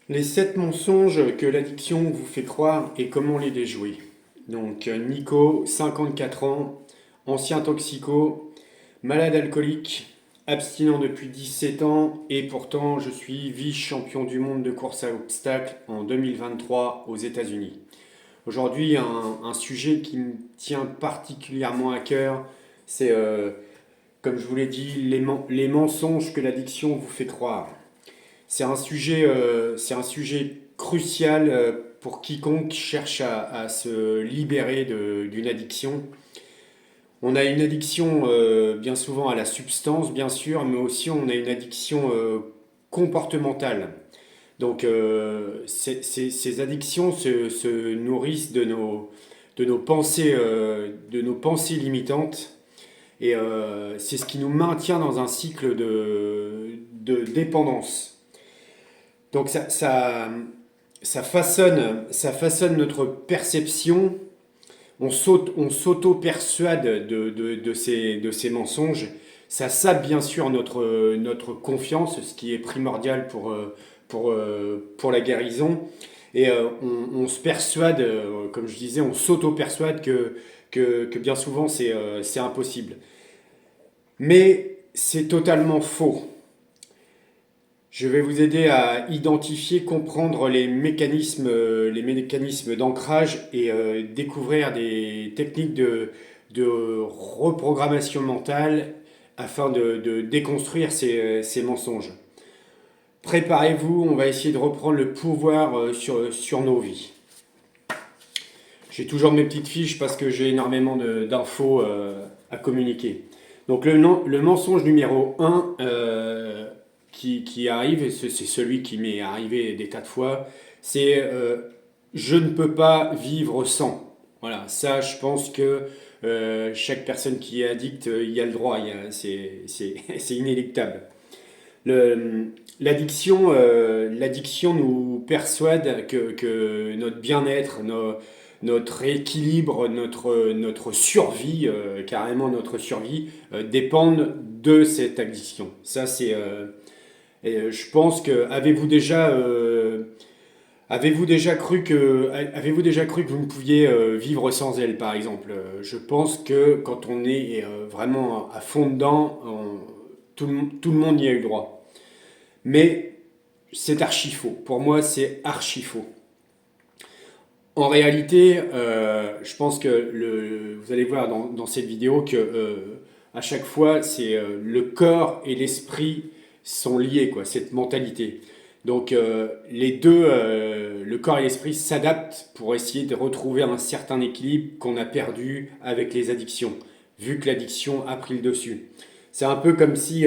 Les 7 mensonges que l'addiction vous fait croire et comment les déjouer. Donc Nico, 54 ans, ancien toxico, malade alcoolique, abstinent depuis 17 ans et pourtant je suis vice-champion du monde de course à obstacles en 2023 aux États-Unis. Aujourd'hui, un sujet qui me tient particulièrement à cœur, c'est, comme je vous l'ai dit, les mensonges que l'addiction vous fait croire. C'est un sujet crucial pour quiconque cherche à se libérer d'une addiction. On a une addiction bien souvent à la substance, bien sûr, mais aussi on a une addiction comportementale. Donc ces addictions se nourrissent de nos pensées limitantes. Et c'est ce qui nous maintient dans un cycle de dépendance. Donc ça façonne notre perception, on s'auto-persuade de ces mensonges, ça sape bien sûr notre confiance, ce qui est primordial pour la guérison, et on se persuade, comme je disais, on s'auto-persuade que bien souvent c'est impossible. Mais c'est totalement faux. Je vais vous aider à identifier, comprendre les mécanismes d'ancrage et découvrir des techniques de reprogrammation mentale afin de déconstruire ces mensonges. Préparez-vous, on va essayer de reprendre le pouvoir sur nos vies. J'ai toujours mes petites fiches parce que j'ai énormément d'infos à communiquer. Donc le mensonge numéro un qui arrive, et c'est celui qui m'est arrivé des tas de fois, c'est je ne peux pas vivre sans. Voilà, ça je pense que chaque personne qui est addict y a le droit, c'est inéluctable. L'addiction nous persuade que notre bien-être, notre équilibre, notre survie, carrément notre survie, dépendent de cette addiction. Ça, je pense que avez-vous déjà cru que vous ne pouviez vivre sans elle, par exemple? Je pense que quand on est vraiment à fond dedans, tout le monde y a eu droit. Mais c'est archi faux. Pour moi, c'est archi faux. En réalité, je pense que vous allez voir dans cette vidéo que à chaque fois, c'est le corps et l'esprit sont liés, quoi, cette mentalité. Donc les deux, le corps et l'esprit s'adaptent pour essayer de retrouver un certain équilibre qu'on a perdu avec les addictions, vu que l'addiction a pris le dessus. C'est un peu comme si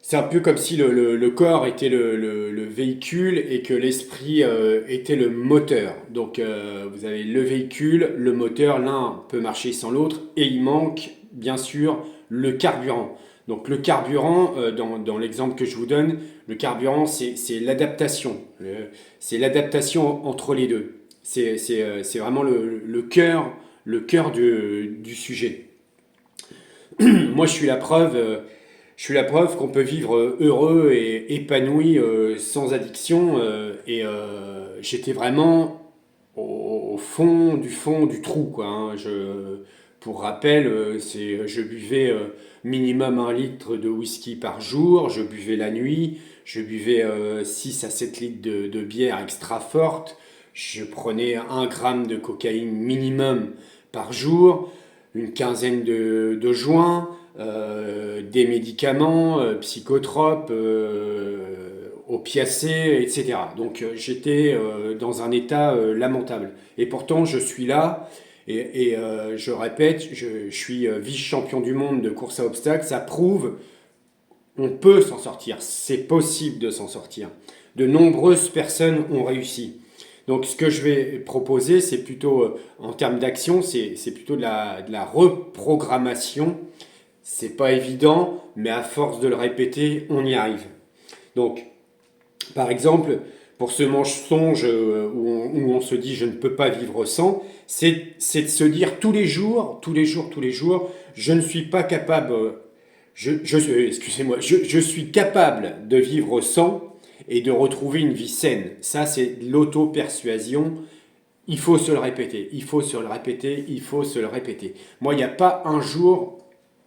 c'est un peu comme si le corps était le véhicule et que l'esprit était le moteur. Donc vous avez le véhicule, le moteur, l'un peut marcher sans l'autre et il manque bien sûr le carburant. Donc le carburant, dans l'exemple que je vous donne, le carburant c'est l'adaptation. C'est l'adaptation entre les deux. C'est vraiment le cœur du sujet. Moi je suis la preuve qu'on peut vivre heureux et épanoui sans addiction. J'étais vraiment fond du trou, quoi, hein. Pour rappel, je buvais minimum 1 litre de whisky par jour. Je buvais la nuit. Je buvais 6 à 7 litres de bière extra forte. Je prenais 1 gramme de cocaïne minimum par jour. Une quinzaine de joints, des médicaments, psychotropes, opiacés, etc. Donc j'étais dans un état lamentable. Et pourtant je suis là, je répète, je suis vice-champion du monde de course à obstacles. Ça prouve on peut s'en sortir, c'est possible de s'en sortir. De nombreuses personnes ont réussi. Donc ce que je vais proposer, c'est plutôt, en termes d'action, c'est plutôt de la reprogrammation. C'est pas évident, mais à force de le répéter, on y arrive. Donc, par exemple, pour ce mensonge où on se dit je ne peux pas vivre sans, c'est de se dire tous les jours, je ne suis pas capable, excusez-moi, je suis capable de vivre sans et de retrouver une vie saine. Ça, c'est l'auto-persuasion. Il faut se le répéter, il faut se le répéter, il faut se le répéter. Moi, il n'y a pas un jour,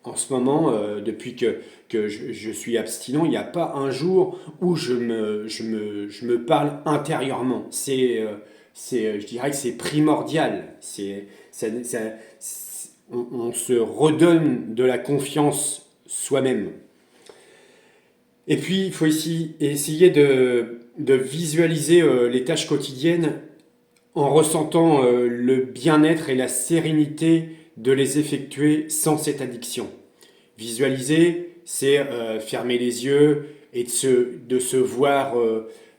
en ce moment, depuis que je suis abstinent, il n'y a pas un jour où je me parle intérieurement. Je dirais que c'est primordial. On se redonne de la confiance soi-même. Et puis, il faut essayer de visualiser les tâches quotidiennes en ressentant le bien-être et la sérénité de les effectuer sans cette addiction. Visualiser, c'est fermer les yeux et de se voir,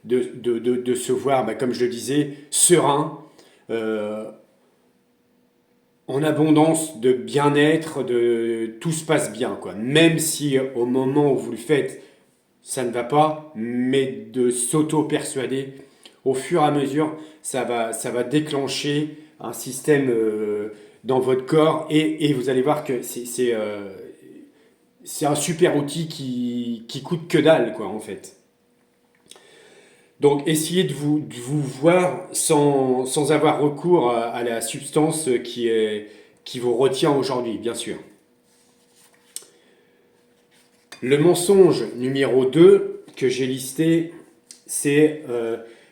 de se voir, comme je le disais, serein, euh, en abondance de bien-être, de tout se passe bien, quoi. Même si au moment où vous le faites, ça ne va pas, mais de s'auto-persuader, au fur et à mesure, ça va déclencher un système dans votre corps et vous allez voir que c'est un super outil qui coûte que dalle, quoi, en fait. Donc, essayez de vous voir sans avoir recours à la substance qui vous retient aujourd'hui, bien sûr. Le mensonge numéro 2 que j'ai listé, c'est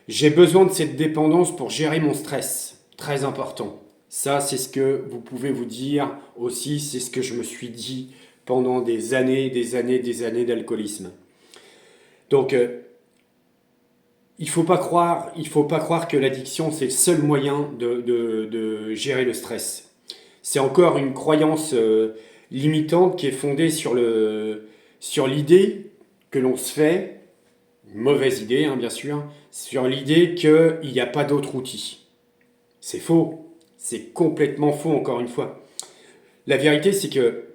j'ai besoin de cette dépendance pour gérer mon stress. Très important. Ça, c'est ce que vous pouvez vous dire aussi, c'est ce que je me suis dit pendant des années, des années, des années d'alcoolisme. Donc, il faut pas croire que l'addiction, c'est le seul moyen de gérer le stress. C'est encore une croyance limitante qui est fondée sur l'idée que l'on se fait, une mauvaise idée, hein, bien sûr, sur l'idée qu'il n'y a pas d'autre outil. C'est faux. C'est complètement faux, encore une fois. La vérité, c'est que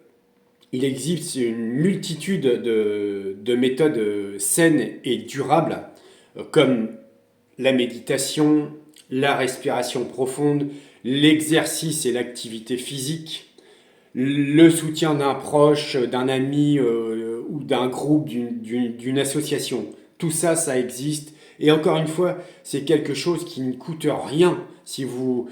il existe une multitude de méthodes saines et durables, comme la méditation, la respiration profonde, l'exercice et l'activité physique, le soutien d'un proche, d'un ami ou d'un groupe, d'une association. Tout ça, ça existe. Et encore une fois, c'est quelque chose qui ne coûte rien. Si vous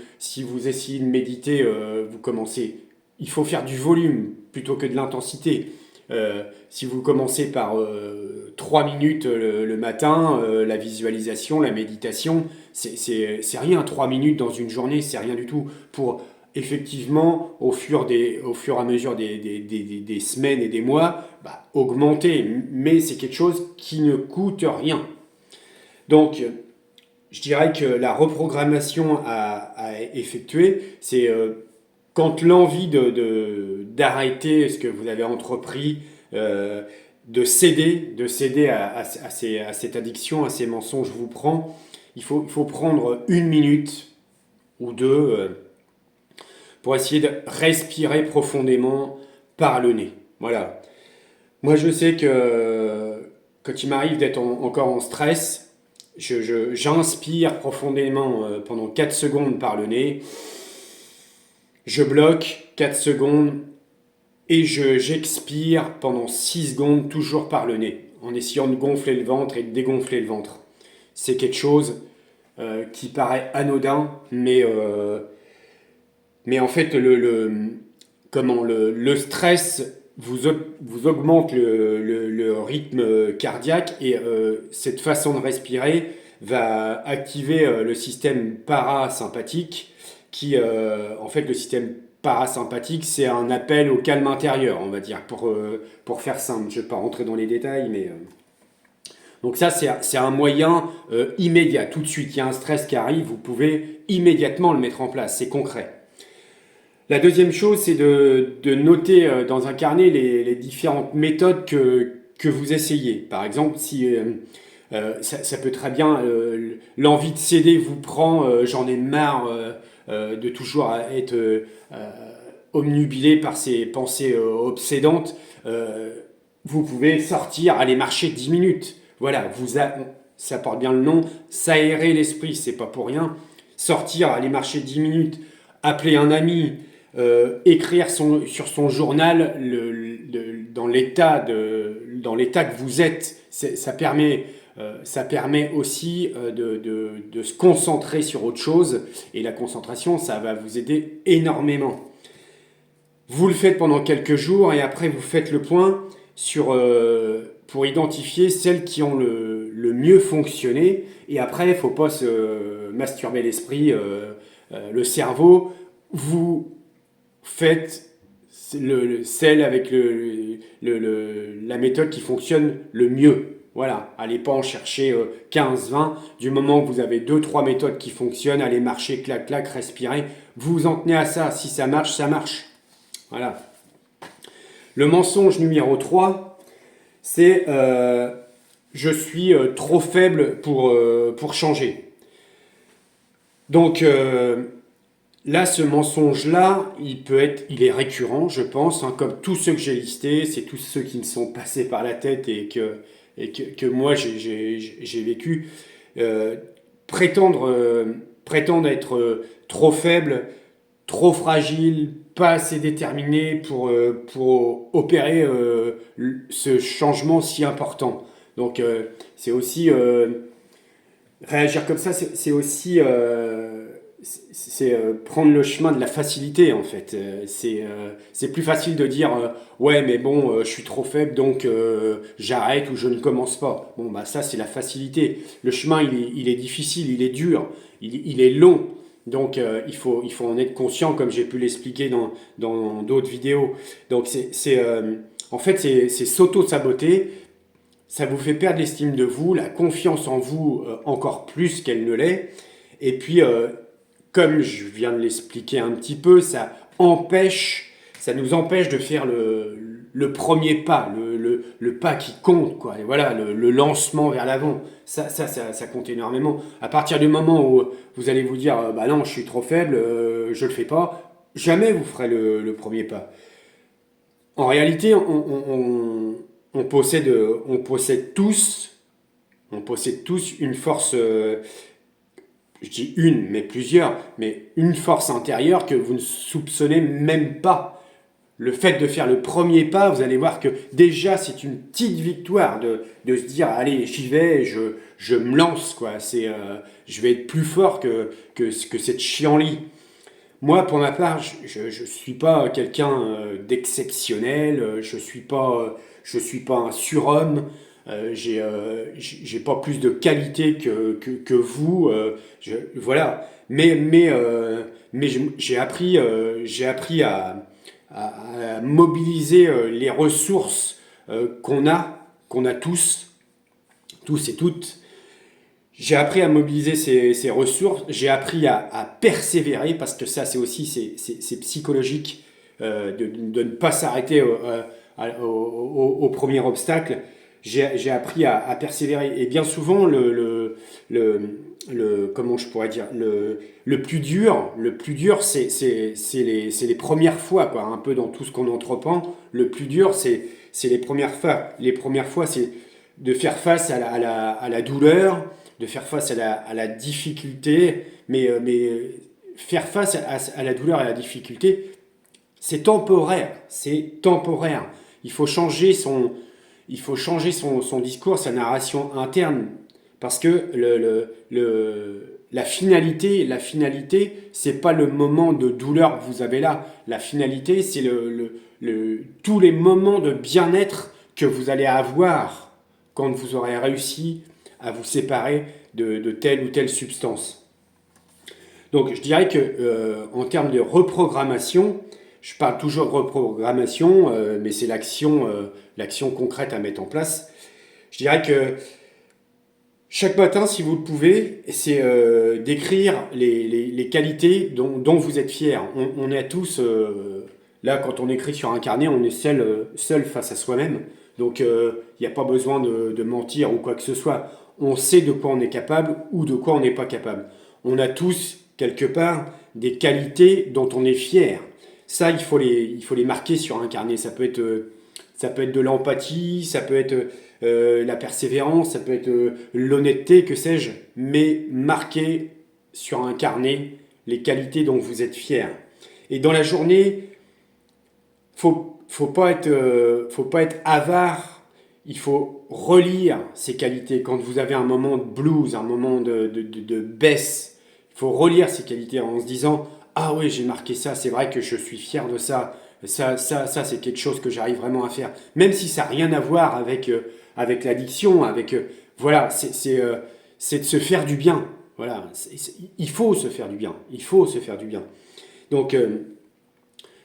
essayez de méditer, vous commencez. Il faut faire du volume plutôt que de l'intensité. Si vous commencez par 3 minutes le matin, la visualisation, la méditation, c'est rien. 3 minutes dans une journée, c'est rien du tout. Pour effectivement, au fur et à mesure des semaines et des mois, augmenter. Mais c'est quelque chose qui ne coûte rien. Donc, je dirais que la reprogrammation à effectuer, c'est quand l'envie d'arrêter ce que vous avez entrepris, de céder à cette addiction, à ces mensonges vous prend, il faut prendre 1 minute ou deux pour essayer de respirer profondément par le nez. Voilà. Moi, je sais que quand il m'arrive d'être encore en stress, j'inspire profondément pendant 4 secondes par le nez. Je bloque 4 secondes et j'expire pendant 6 secondes toujours par le nez, en essayant de gonfler le ventre et de dégonfler le ventre. C'est quelque chose qui paraît anodin, mais en fait, le stress vous augmente le rythme cardiaque et cette façon de respirer va activer le système parasympathique en fait, le système parasympathique, c'est un appel au calme intérieur, on va dire, pour faire simple. Je ne vais pas rentrer dans les détails, mais... Donc ça, c'est un moyen immédiat. Tout de suite, il y a un stress qui arrive, vous pouvez immédiatement le mettre en place. C'est concret. La deuxième chose, c'est de noter dans un carnet les différentes méthodes que vous essayez. Par exemple, si ça peut très bien, l'envie de céder vous prend, j'en ai marre de toujours être omnubilé par ces pensées obsédantes, vous pouvez sortir, aller marcher 10 minutes. Voilà, ça porte bien le nom, s'aérer l'esprit, c'est pas pour rien. Sortir, aller marcher 10 minutes, appeler un ami, écrire sur son journal dans l'état que vous êtes ça permet aussi de se concentrer sur autre chose. Et la concentration, ça va vous aider énormément. Vous le faites pendant quelques jours et après vous faites le point pour identifier celles qui ont le mieux fonctionné. Et après, il ne faut pas se masturber l'esprit, le cerveau. Vous faites celle avec la méthode qui fonctionne le mieux. Voilà, allez pas en chercher 15, 20. Du moment que vous avez 2, 3 méthodes qui fonctionnent, allez marcher, clac, clac, respirer. Vous vous en tenez à ça. Si ça marche, ça marche. Voilà. Le mensonge numéro 3, c'est je suis trop faible pour changer. Donc là, ce mensonge-là, il est récurrent, je pense, hein, comme tous ceux que j'ai listés, c'est tous ceux qui me sont passés par la tête et que moi j'ai vécu. Prétendre être trop faible, trop fragile, pas assez déterminé pour opérer ce changement si important. Donc c'est aussi réagir comme ça, c'est aussi prendre le chemin de la facilité en fait. C'est plus facile de dire ouais mais bon je suis trop faible donc j'arrête ou je ne commence pas. Bon bah ça c'est la facilité. Le chemin il est difficile, il est dur, il est long. Donc il faut en être conscient comme j'ai pu l'expliquer dans d'autres vidéos. Donc en fait c'est s'auto-saboter. Ça vous fait perdre l'estime de vous, la confiance en vous encore plus qu'elle ne l'est. Et puis comme je viens de l'expliquer un petit peu, ça nous empêche de faire le premier pas, le pas qui compte, quoi. Et voilà, le lancement vers l'avant. Ça compte énormément. À partir du moment où vous allez vous dire, bah non, je suis trop faible, je le fais pas, jamais vous ferez le premier pas. En réalité, on possède tous une force. Je dis une, mais plusieurs, mais une force intérieure que vous ne soupçonnez même pas. Le fait de faire le premier pas, vous allez voir que déjà c'est une petite victoire de se dire allez j'y vais, je me lance quoi. Je vais être plus fort que cette chienlit. Moi pour ma part, je suis pas quelqu'un d'exceptionnel, je suis pas un surhomme. J'ai pas plus de qualité que vous. Voilà. Mais j'ai appris à mobiliser les ressources qu'on a tous et toutes. J'ai appris à mobiliser ces ressources. J'ai appris à persévérer parce que ça, c'est aussi c'est psychologique de ne pas s'arrêter au premier obstacle. J'ai appris à persévérer. Et bien souvent, comment je pourrais dire, le plus dur, c'est les premières fois, quoi. Un peu dans tout ce qu'on entreprend, le plus dur, c'est les premières fois. Les premières fois, c'est de faire face à la douleur, de faire face à la difficulté, mais faire face à la douleur et à la difficulté, c'est temporaire, c'est temporaire. Il faut changer son discours, sa narration interne, parce que la finalité, c'est pas le moment de douleur que vous avez là. La finalité, c'est tous les moments de bien-être que vous allez avoir quand vous aurez réussi à vous séparer de telle ou telle substance. Donc, je dirais que en termes de reprogrammation, je parle toujours de reprogrammation, mais c'est l'action concrète à mettre en place. Je dirais que chaque matin, si vous le pouvez, c'est d'écrire les qualités dont vous êtes fiers. On est tous, là, quand on écrit sur un carnet, on est seul face à soi-même. Donc, il n'y a pas besoin de mentir ou quoi que ce soit. On sait de quoi on est capable ou de quoi on n'est pas capable. On a tous, quelque part, des qualités dont on est fier. Ça, il faut les marquer sur un carnet. Ça peut être de l'empathie, ça peut être la persévérance, ça peut être l'honnêteté, que sais-je. Mais marquer sur un carnet les qualités dont vous êtes fier. Et dans la journée, faut pas être avare il faut relire ces qualités. Quand vous avez un moment de blues, un moment de baisse, il faut relire ces qualités en se disant ah oui, j'ai marqué ça, c'est vrai que je suis fier de ça. Ça c'est quelque chose que j'arrive vraiment à faire. Même si ça n'a rien à voir avec l'addiction, voilà, c'est de se faire du bien. Voilà, il faut se faire du bien. Il faut se faire du bien. Donc,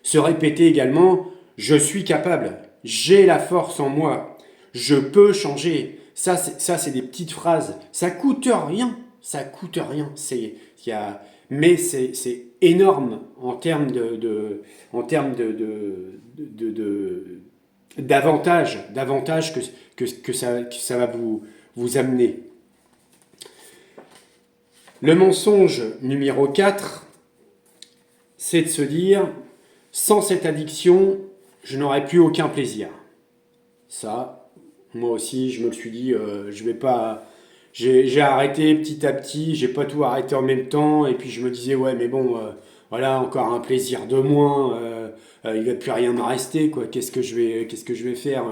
se répéter également, je suis capable, j'ai la force en moi, je peux changer. Ça, c'est des petites phrases. Ça coûte rien. Ça coûte rien. Mais c'est énorme en termes d'avantages que ça va vous amener. Le mensonge numéro 4, c'est de se dire, sans cette addiction, je n'aurais plus aucun plaisir. Ça, moi aussi, je me suis dit, je vais pas. J'ai arrêté petit à petit, j'ai pas tout arrêté en même temps, et puis je me disais, ouais, mais bon, voilà, encore un plaisir de moins, il va plus rien me rester, quoi. Qu'est-ce que je vais faire?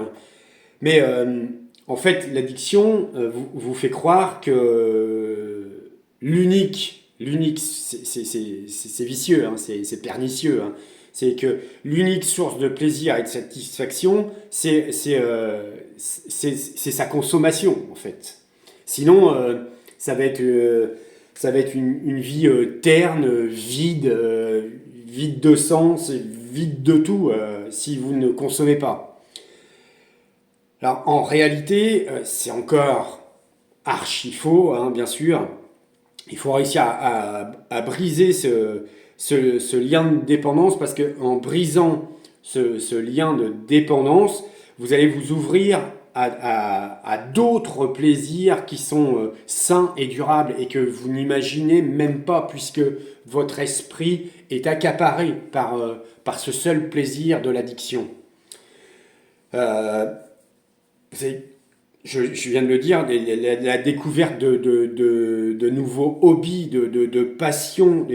Mais en fait, l'addiction vous fait croire que l'unique, c'est vicieux, hein, c'est pernicieux, hein. C'est que l'unique source de plaisir et de satisfaction, c'est sa consommation, en fait. Sinon, ça va être une vie terne, vide de sens, vide de tout, si vous ne consommez pas. Alors, en réalité, c'est encore archi faux, hein, bien sûr. Il faut réussir à briser ce lien de dépendance parce qu'en brisant ce lien de dépendance, vous allez vous ouvrir à d'autres plaisirs qui sont sains et durables et que vous n'imaginez même pas puisque votre esprit est accaparé par ce seul plaisir de l'addiction. Euh, je viens de le dire, la découverte de nouveaux hobbies, de passions,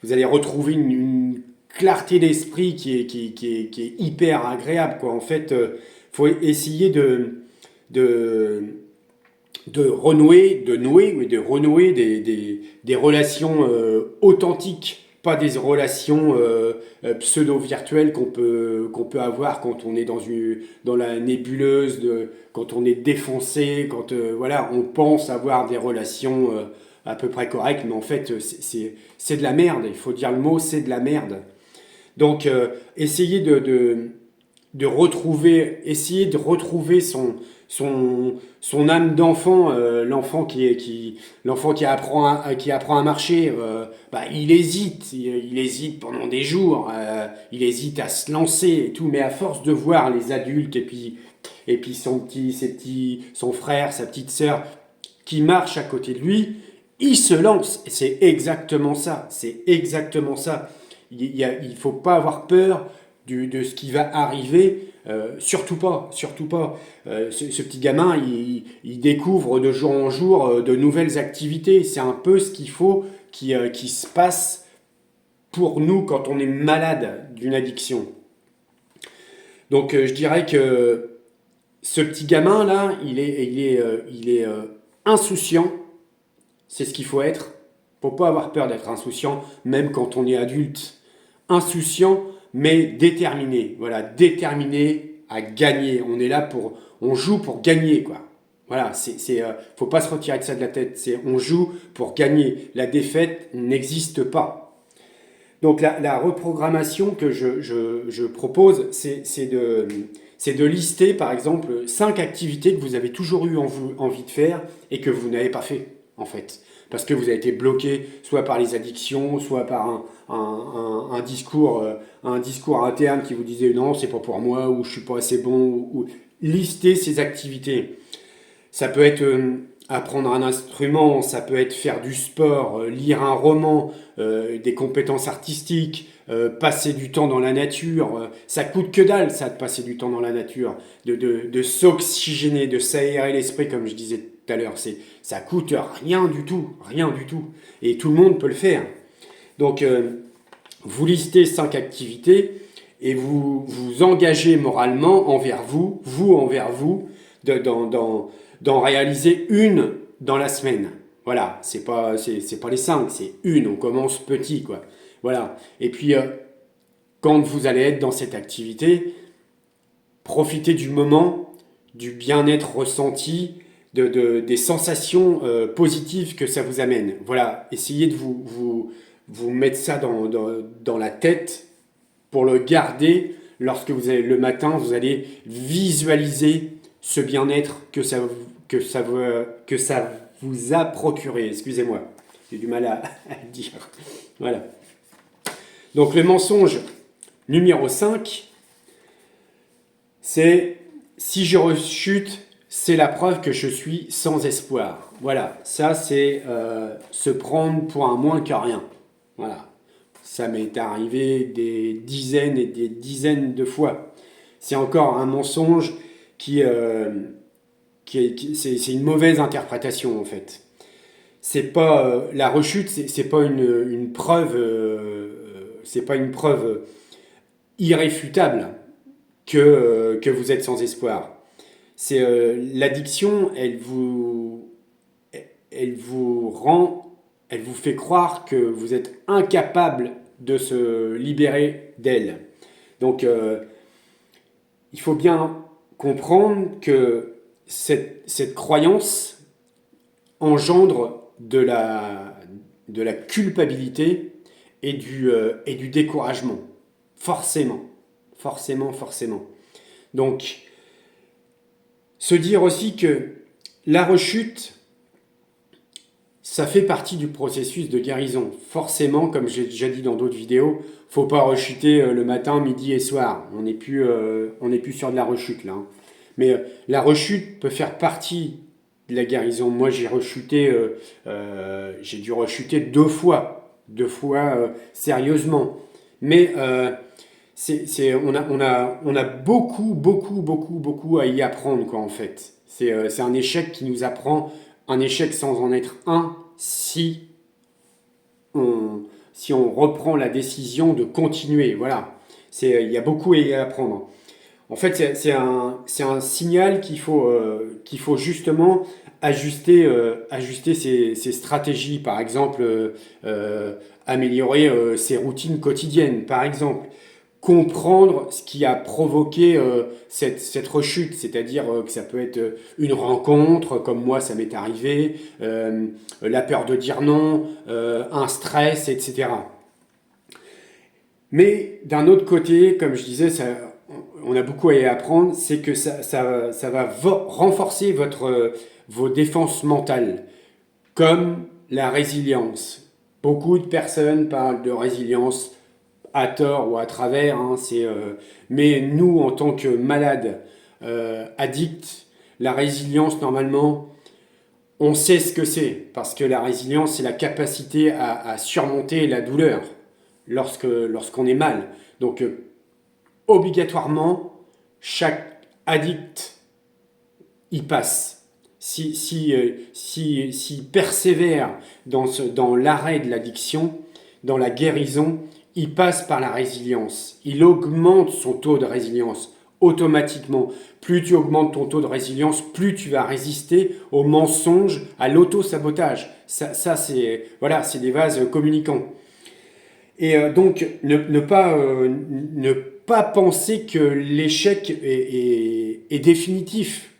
vous allez retrouver une clarté d'esprit qui est hyper agréable, quoi. En fait, faut essayer de, de renouer des relations authentiques, pas des relations pseudo-virtuelles qu'on peut avoir quand on est dans la nébuleuse, quand on est défoncé, quand voilà, on pense avoir des relations à peu près correctes, mais en fait, c'est de la merde, il faut dire le mot, c'est de la merde. Donc, essayez essayer de retrouver son âme d'enfant, l'enfant qui apprend à marcher, bah, il hésite pendant des jours, il hésite à se lancer et tout, mais à force de voir les adultes et puis son frère, sa petite sœur qui marchent à côté de lui, il se lance. Et c'est exactement ça, c'est exactement ça. Il faut pas avoir peur de ce qui va arriver. Surtout pas, surtout pas. Ce petit gamin, il découvre de jour en jour de nouvelles activités. C'est un peu ce qu'il faut qui se passe pour nous quand on est malade d'une addiction. Donc je dirais que ce petit gamin là, il est insouciant. C'est ce qu'il faut être. Faut pas avoir peur d'être insouciant, même quand on est adulte. Insouciant, mais déterminé. Voilà, déterminé à gagner. On joue pour gagner, quoi. Voilà, faut pas se retirer de ça de la tête. On joue pour gagner. La défaite n'existe pas. Donc la reprogrammation que je propose, c'est de lister, par exemple, 5 activités que vous avez toujours eu envie de faire et que vous n'avez pas fait, en fait. Parce que vous avez été bloqué soit par les addictions, soit par un discours interne qui vous disait non, c'est pas pour moi, ou je suis pas assez bon, ou lister ces activités. Ça peut être apprendre un instrument, ça peut être faire du sport, lire un roman, des compétences artistiques, passer du temps dans la nature. Ça coûte que dalle, ça, de passer du temps dans la nature, de s'oxygéner, de s'aérer l'esprit, comme je disais tout à l'heure. Ça coûte rien du tout, rien du tout. Et tout le monde peut le faire. Donc, vous listez 5 activités et vous vous engagez moralement envers vous envers vous, d'en réaliser une dans la semaine. Voilà, c'est pas les 5, c'est une, on commence petit, quoi. Voilà. Et puis, quand vous allez être dans cette activité, profitez du moment, du bien-être ressenti, des sensations positives que ça vous amène. Voilà, essayez de vous mettre ça dans la tête pour le garder lorsque vous allez le matin, vous allez visualiser ce bien-être que ça vous a procuré. Excusez-moi, j'ai du mal à le dire. Voilà. Donc le mensonge numéro 5, c'est si je rechute, c'est la preuve que je suis sans espoir. Voilà, ça c'est se prendre pour un moins que rien. Voilà, ça m'est arrivé des dizaines et des dizaines de fois. C'est encore un mensonge c'est une mauvaise interprétation en fait. C'est pas la rechute, c'est pas une preuve, c'est pas une preuve irréfutable que vous êtes sans espoir. C'est l'addiction, elle vous fait croire que vous êtes incapable de se libérer d'elle. Donc, il faut bien comprendre que cette croyance engendre de la culpabilité et du découragement. Forcément. Forcément, forcément. Donc, se dire aussi que la rechute, ça fait partie du processus de guérison. Forcément, comme j'ai déjà dit dans d'autres vidéos, faut pas rechuter le matin, midi et soir. On n'est plus sur de la rechute là. Hein. Mais la rechute peut faire partie de la guérison. Moi, j'ai dû rechuter deux fois sérieusement. Mais on a beaucoup à y apprendre quoi en fait. C'est un échec qui nous apprend, un échec sans en être un, si on reprend la décision de continuer. Voilà, il y a beaucoup à y apprendre. En fait, c'est un signal qu'il faut justement ajuster ses stratégies. Par exemple, améliorer ses routines quotidiennes. Par exemple, comprendre ce qui a provoqué cette rechute, c'est-à-dire que ça peut être une rencontre, comme moi ça m'est arrivé, la peur de dire non, un stress, etc. Mais d'un autre côté, comme je disais, on a beaucoup à y apprendre, c'est que ça va renforcer vos défenses mentales, comme la résilience. Beaucoup de personnes parlent de résilience à tort ou à travers, hein, mais nous, en tant que malades, addicts, la résilience, normalement, on sait ce que c'est, parce que la résilience, c'est la capacité à surmonter la douleur lorsqu'on est mal. Donc, obligatoirement, chaque addict y passe. S'il persévère dans l'arrêt de l'addiction, dans la guérison, il passe par la résilience. Il augmente son taux de résilience automatiquement. Plus tu augmentes ton taux de résilience, plus tu vas résister aux mensonges, à l'auto-sabotage. Ça c'est des vases communicants. Et donc, ne pas penser que l'échec est définitif.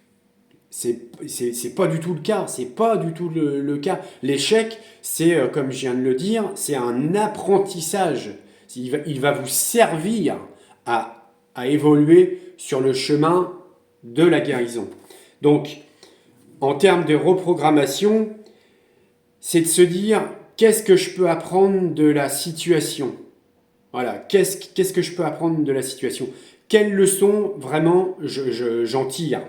C'est pas du tout le cas. C'est pas du tout le cas. L'échec, c'est, comme je viens de le dire, c'est un apprentissage. Il va vous servir à évoluer sur le chemin de la guérison. Donc, en termes de reprogrammation, c'est de se dire qu'est-ce que je peux apprendre de la situation. Voilà, qu'est-ce que je peux apprendre de la situation. Quelles leçons vraiment j'en tire.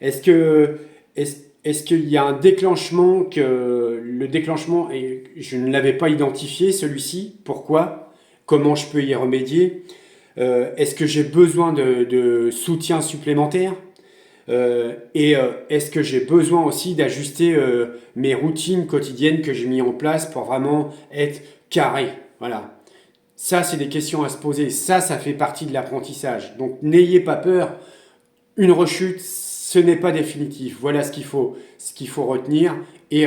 Est-ce qu'il y a un déclenchement le déclenchement, et je ne l'avais pas identifié celui-ci, pourquoi? Comment je peux y remédier? Est-ce que j'ai besoin de soutien supplémentaire? Est-ce que j'ai besoin aussi d'ajuster mes routines quotidiennes que j'ai mis en place pour vraiment être carré? Voilà. Ça, c'est des questions à se poser. Ça fait partie de l'apprentissage. Donc, n'ayez pas peur. Une rechute, ce n'est pas définitif. Voilà ce qu'il faut retenir. Et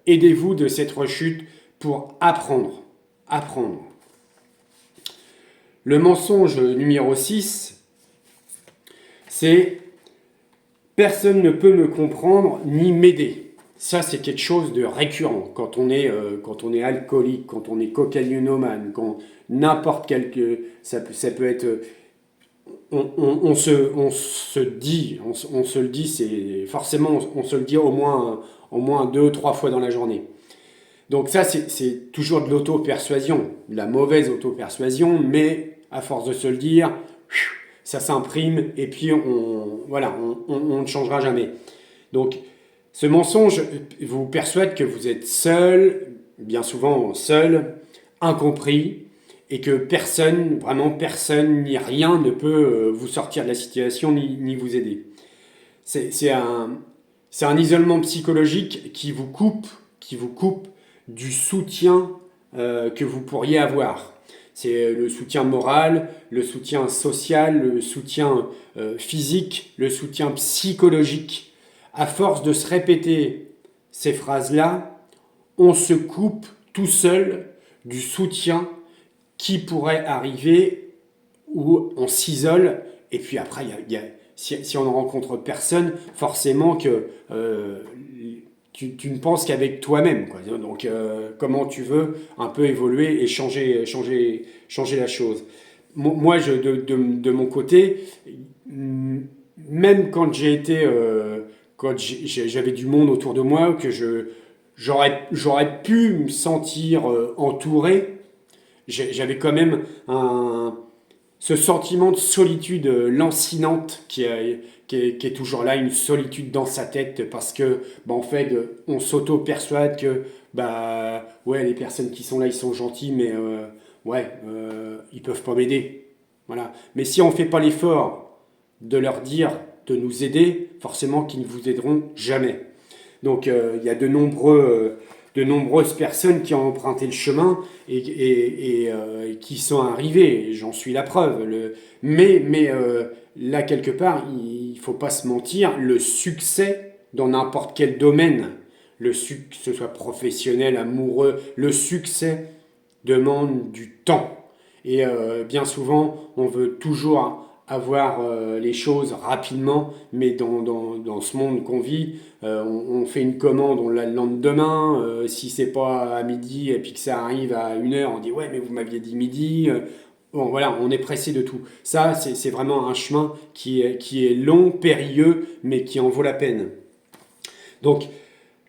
aidez-vous de cette rechute pour apprendre. Apprendre. Le mensonge numéro 6, c'est personne ne peut me comprendre ni m'aider. Ça, c'est quelque chose de récurrent. Quand on est alcoolique, quand on est cocaïnomane, quand n'importe quel... Ça peut être... On se dit, on se le dit, c'est forcément, on se le dit au moins 2, 3 fois dans la journée. Donc ça, c'est toujours de l'auto-persuasion, de la mauvaise auto-persuasion, mais à force de se le dire, ça s'imprime et puis on ne changera jamais. Donc ce mensonge vous persuade que vous êtes seul, bien souvent seul, incompris, et que personne, vraiment personne, ni rien ne peut vous sortir de la situation ni vous aider. C'est un isolement psychologique qui vous coupe du soutien que vous pourriez avoir. C'est le soutien moral, le soutien social, le soutien physique, le soutien psychologique. À force de se répéter ces phrases-là, on se coupe tout seul du soutien qui pourrait arriver, où on s'isole, et puis après, si on ne rencontre personne, forcément que tu ne penses qu'avec toi-même, quoi. Donc comment tu veux un peu évoluer et changer la chose. Moi, de mon côté, même quand j'avais du monde autour de moi, que j'aurais pu me sentir entouré, j'avais quand même ce sentiment de solitude lancinante qui est toujours là, une solitude dans sa tête, parce que en fait on s'auto-persuade que ouais, les personnes qui sont là, ils sont gentils, mais ils peuvent pas m'aider. Voilà. Mais si on fait pas l'effort de leur dire de nous aider, forcément qu'ils ne vous aideront jamais. Donc il y a de nombreuses personnes qui ont emprunté le chemin et qui sont arrivées, j'en suis la preuve. Mais là, quelque part, il ne faut pas se mentir, le succès dans n'importe quel domaine, que ce soit professionnel, amoureux, le succès demande du temps. Et bien souvent, on veut toujours avoir les choses rapidement, mais dans ce monde qu'on vit, on fait une commande, on l'a le lendemain, si c'est pas à midi et puis que ça arrive à 1 heure, on dit ouais mais vous m'aviez dit midi, bon voilà, on est pressé de tout. Ça c'est vraiment un chemin qui est long, périlleux, mais qui en vaut la peine. Donc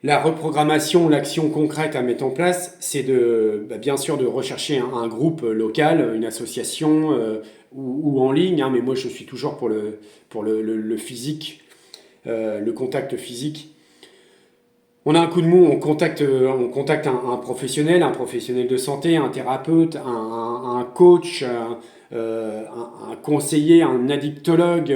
la reprogrammation, l'action concrète à mettre en place, c'est bien sûr de rechercher un groupe local, une association ou en ligne, mais moi je suis toujours pour le physique, le contact physique. On a un coup de mou, on contacte un professionnel de santé, un thérapeute, un coach, un conseiller, un addictologue,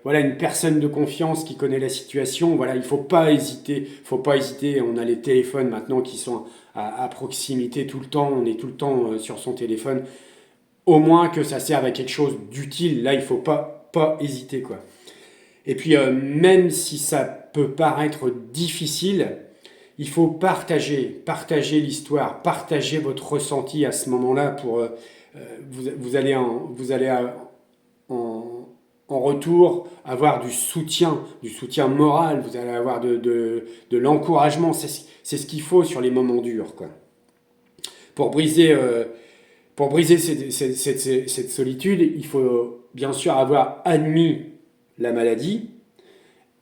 voilà, une personne de confiance qui connaît la situation. Voilà, il faut pas hésiter. On a les téléphones maintenant qui sont à proximité tout le temps. On est tout le temps sur son téléphone. Au moins que ça serve à quelque chose d'utile. Là, il faut pas hésiter, quoi. Et puis, même si ça peut paraître difficile, il faut partager l'histoire, partager votre ressenti à ce moment-là pour vous allez en retour avoir du soutien moral, vous allez avoir de l'encouragement. C'est ce qu'il faut sur les moments durs, quoi. Pour briser cette solitude, il faut bien sûr avoir admis la maladie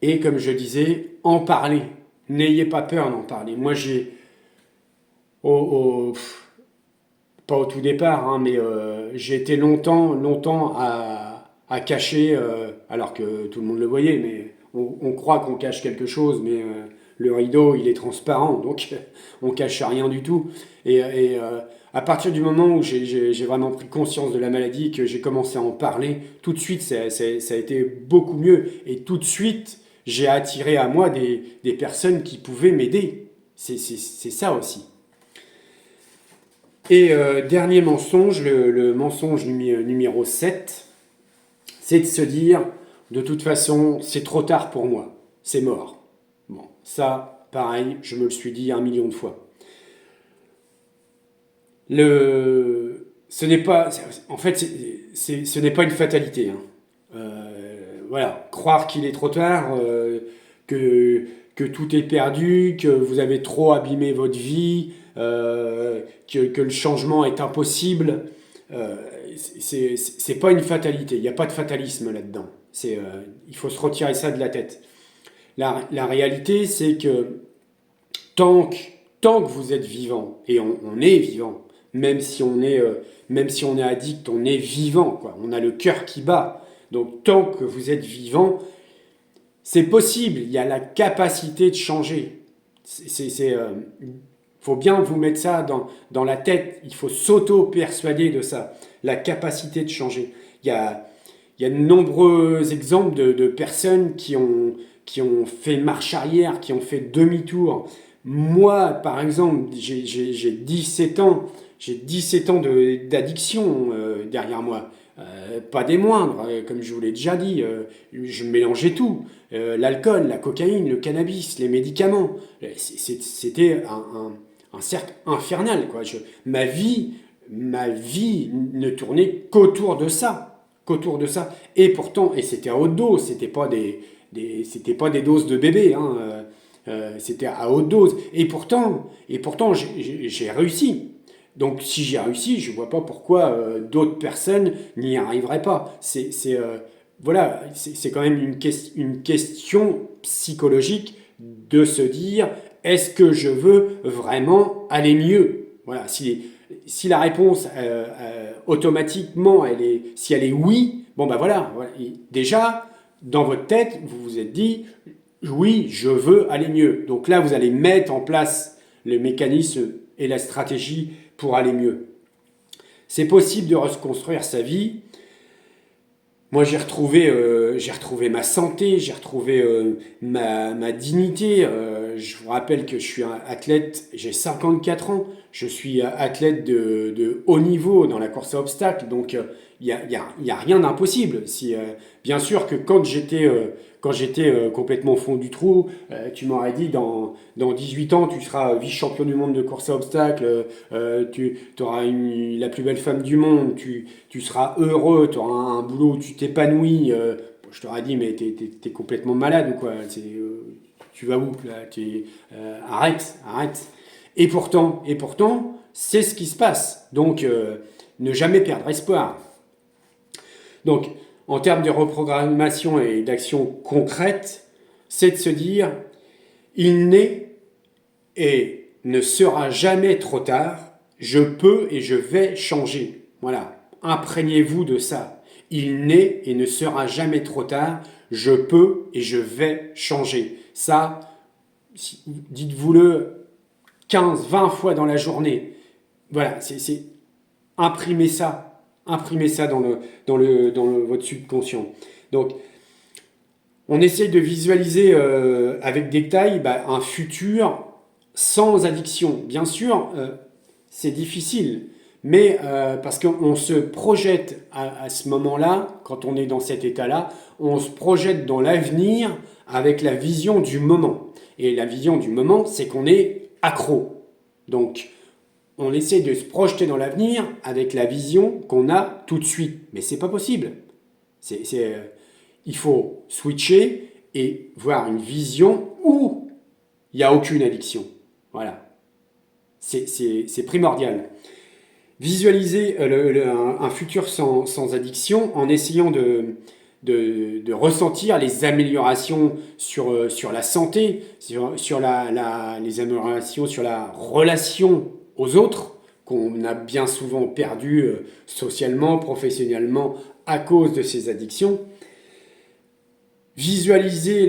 et, comme je disais, en parler. N'ayez pas peur d'en parler. Moi, pas au tout départ, mais j'ai été longtemps à cacher, alors que tout le monde le voyait, mais on croit qu'on cache quelque chose, mais le rideau, il est transparent, donc on cache rien du tout. Et à partir du moment où j'ai vraiment pris conscience de la maladie, que j'ai commencé à en parler, tout de suite, ça a été beaucoup mieux. Et tout de suite, j'ai attiré à moi des personnes qui pouvaient m'aider. C'est ça aussi. Et dernier mensonge, le mensonge numéro 7, c'est de se dire, de toute façon, c'est trop tard pour moi, c'est mort. Bon, ça, pareil, je me le suis dit 1 million de fois. Ce n'est pas, en fait, ce n'est pas une fatalité, hein. Voilà, croire qu'il est trop tard, que, que tout est perdu, que vous avez trop abîmé votre vie, que le changement est impossible, euh, c'est pas une fatalité. Il n'y a pas de fatalisme là-dedans. Il faut se retirer ça de la tête. La réalité, c'est que tant que, tant que vous êtes vivant, et on est vivant, même si on est addict, on est vivant, quoi. On a le cœur qui bat. Donc tant que vous êtes vivant, c'est possible. Il y a la capacité de changer. Faut bien vous mettre ça dans la tête. Il faut s'auto-persuader de ça. La capacité de changer. Il y a de nombreux exemples de personnes qui ont fait marche arrière, qui ont fait demi-tour. Moi, par exemple, j'ai 17 ans. J'ai 17 ans d'addiction derrière moi. Pas des moindres, comme je vous l'ai déjà dit. Je mélangeais tout. L'alcool, la cocaïne, le cannabis, les médicaments. C'était un cercle infernal, quoi. Ma vie ne tournait qu'autour de ça. Qu'autour de ça. Et pourtant, et c'était à haute dose, c'était pas des doses de bébé, hein. C'était à haute dose. Et pourtant j'ai réussi. Donc si j'ai réussi, je ne vois pas pourquoi d'autres personnes n'y arriveraient pas. Voilà, c'est quand même une question psychologique de se dire, est-ce que je veux vraiment aller mieux? Voilà, si la réponse automatiquement, si elle est oui, bon ben voilà. Déjà, dans votre tête, vous vous êtes dit, oui, je veux aller mieux. Donc là, vous allez mettre en place le mécanisme et la stratégie pour aller mieux. C'est possible de reconstruire sa vie. Moi, j'ai retrouvé ma santé, j'ai retrouvé ma dignité. Je vous rappelle que je suis un athlète, j'ai 54 ans, je suis athlète de haut niveau dans la course à obstacles, donc y a rien d'impossible. Bien sûr que quand j'étais complètement au fond du trou, tu m'aurais dit dans 18 ans, tu seras vice-champion du monde de course à obstacles, tu auras la plus belle femme du monde, tu seras heureux, tu auras un boulot où tu t'épanouis. Je t'aurais dit, mais t'es complètement malade ou quoi? Tu vas où là? Arrête. Et pourtant, c'est ce qui se passe. Donc, ne jamais perdre espoir. Donc, en termes de reprogrammation et d'action concrète, c'est de se dire, il n'est et ne sera jamais trop tard, je peux et je vais changer. Voilà, imprégnez-vous de ça. Il n'est et ne sera jamais trop tard, je peux et je vais changer. Ça, dites-vous-le 15, 20 fois dans la journée. Voilà, c'est imprimer ça. Imprimez ça dans votre subconscient. Donc, on essaye de visualiser avec détail un futur sans addiction. Bien sûr, c'est difficile, mais parce qu'on se projette à ce moment-là, quand on est dans cet état-là, on se projette dans l'avenir avec la vision du moment. Et la vision du moment, c'est qu'on est accro. Donc, on essaie de se projeter dans l'avenir avec la vision qu'on a tout de suite. Mais c'est pas possible. Il faut switcher et voir une vision où il n'y a aucune addiction. Voilà. C'est primordial. Visualiser un futur sans addiction en essayant de ressentir les améliorations sur la santé, les améliorations sur la relation aux autres, qu'on a bien souvent perdu socialement, professionnellement, à cause de ces addictions. Visualiser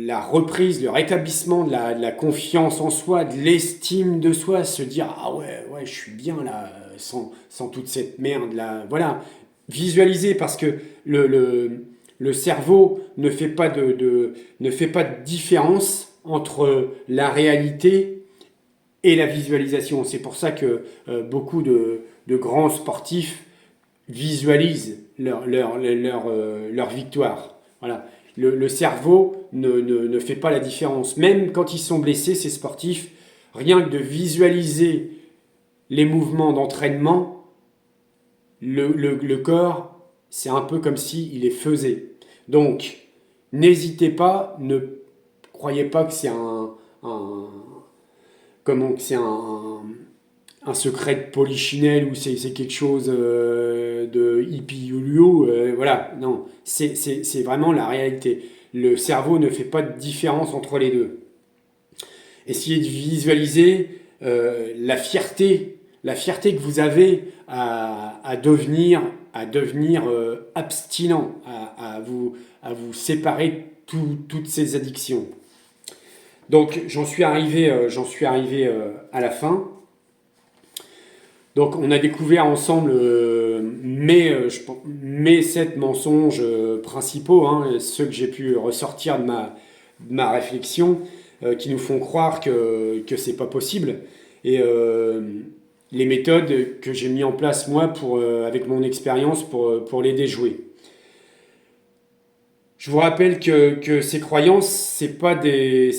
la reprise, le rétablissement de la confiance en soi, de l'estime de soi, se dire « Ah ouais, je suis bien là, sans toute cette merde là. » Voilà, visualiser parce que le cerveau ne fait pas de différence entre la réalité et la visualisation. C'est pour ça que beaucoup de grands sportifs visualisent leur victoire. Voilà. Le cerveau ne fait pas la différence. Même quand ils sont blessés, ces sportifs, rien que de visualiser les mouvements d'entraînement, le corps, c'est un peu comme s'il les faisait. Donc, n'hésitez pas, ne croyez pas que c'est comment, que c'est un secret de polichinelle ou c'est quelque chose de hippie youlio. Voilà, non, c'est vraiment la réalité. Le cerveau ne fait pas de différence entre les deux. Essayez de visualiser la fierté que vous avez à devenir abstinent, à vous séparer de toutes ces addictions. Donc j'en suis arrivé à la fin. Donc on a découvert ensemble mes 7 mensonges principaux, hein, ceux que j'ai pu ressortir de ma réflexion, qui nous font croire que c'est pas possible. Et les méthodes que j'ai mis en place moi avec mon expérience pour les déjouer. Je vous rappelle que ces croyances, c'est pas des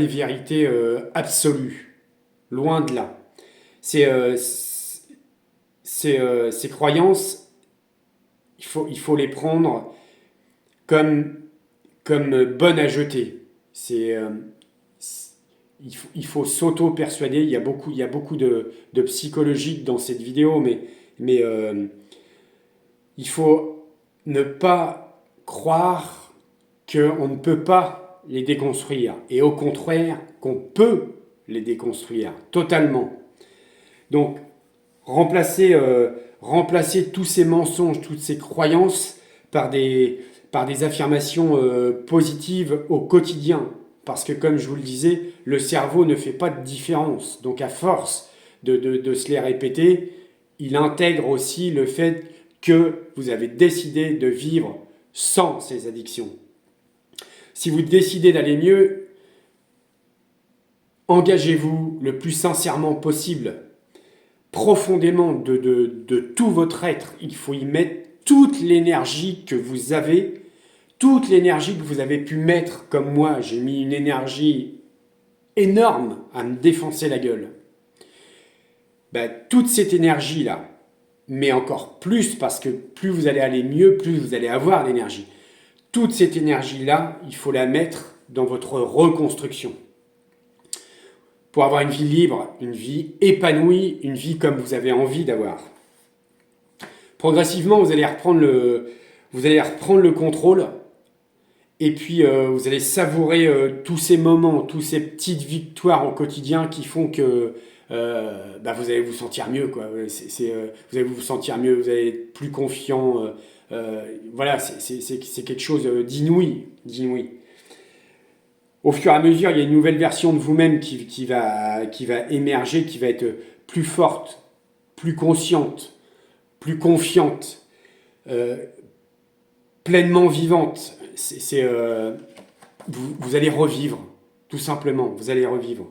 vérités absolues, loin de là. Ces croyances, il faut les prendre comme bonnes à jeter. Il faut s'auto-persuader. Il y a beaucoup de psychologique dans cette vidéo, mais il faut ne pas croire qu'on ne peut pas les déconstruire. Et au contraire, qu'on peut les déconstruire totalement. Donc, remplacer tous ces mensonges, toutes ces croyances par des affirmations positives au quotidien. Parce que comme je vous le disais, le cerveau ne fait pas de différence. Donc à force de se les répéter, il intègre aussi le fait que vous avez décidé de vivre sans ces addictions. Si vous décidez d'aller mieux, engagez-vous le plus sincèrement possible, profondément de tout votre être. Il faut y mettre toute l'énergie que vous avez, toute l'énergie que vous avez pu mettre, comme moi, j'ai mis une énergie énorme à me défoncer la gueule. Toute cette énergie-là, mais encore plus, parce que plus vous allez aller mieux, plus vous allez avoir d'énergie. Toute cette énergie-là, il faut la mettre dans votre reconstruction. Pour avoir une vie libre, une vie épanouie, une vie comme vous avez envie d'avoir. Progressivement, vous allez reprendre le contrôle et puis vous allez savourer tous ces moments, toutes ces petites victoires au quotidien qui font que vous allez vous sentir mieux, quoi. Vous allez vous sentir mieux, vous allez être plus confiant. Voilà, c'est quelque chose d'inouï. Au fur et à mesure, il y a une nouvelle version de vous-même qui va émerger, qui va être plus forte, plus consciente, plus confiante, pleinement vivante. Vous allez revivre, tout simplement, vous allez revivre.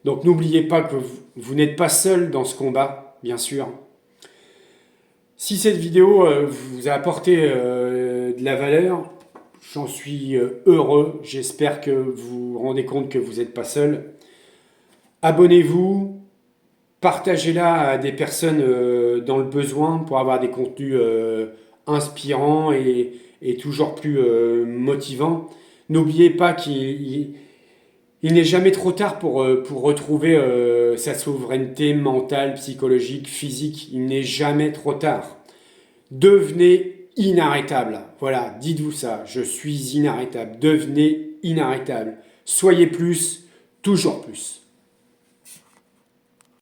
Donc n'oubliez pas que vous n'êtes pas seul dans ce combat, bien sûr. Si cette vidéo vous a apporté de la valeur, j'en suis heureux. J'espère que vous vous rendez compte que vous n'êtes pas seul. Abonnez-vous, partagez-la à des personnes dans le besoin pour avoir des contenus inspirants et toujours plus motivants. N'oubliez pas qu'il n'est jamais trop tard pour retrouver sa souveraineté mentale, psychologique, physique. Il n'est jamais trop tard. Devenez inarrêtable. Voilà, dites-vous ça. Je suis inarrêtable. Devenez inarrêtable. Soyez plus, toujours plus.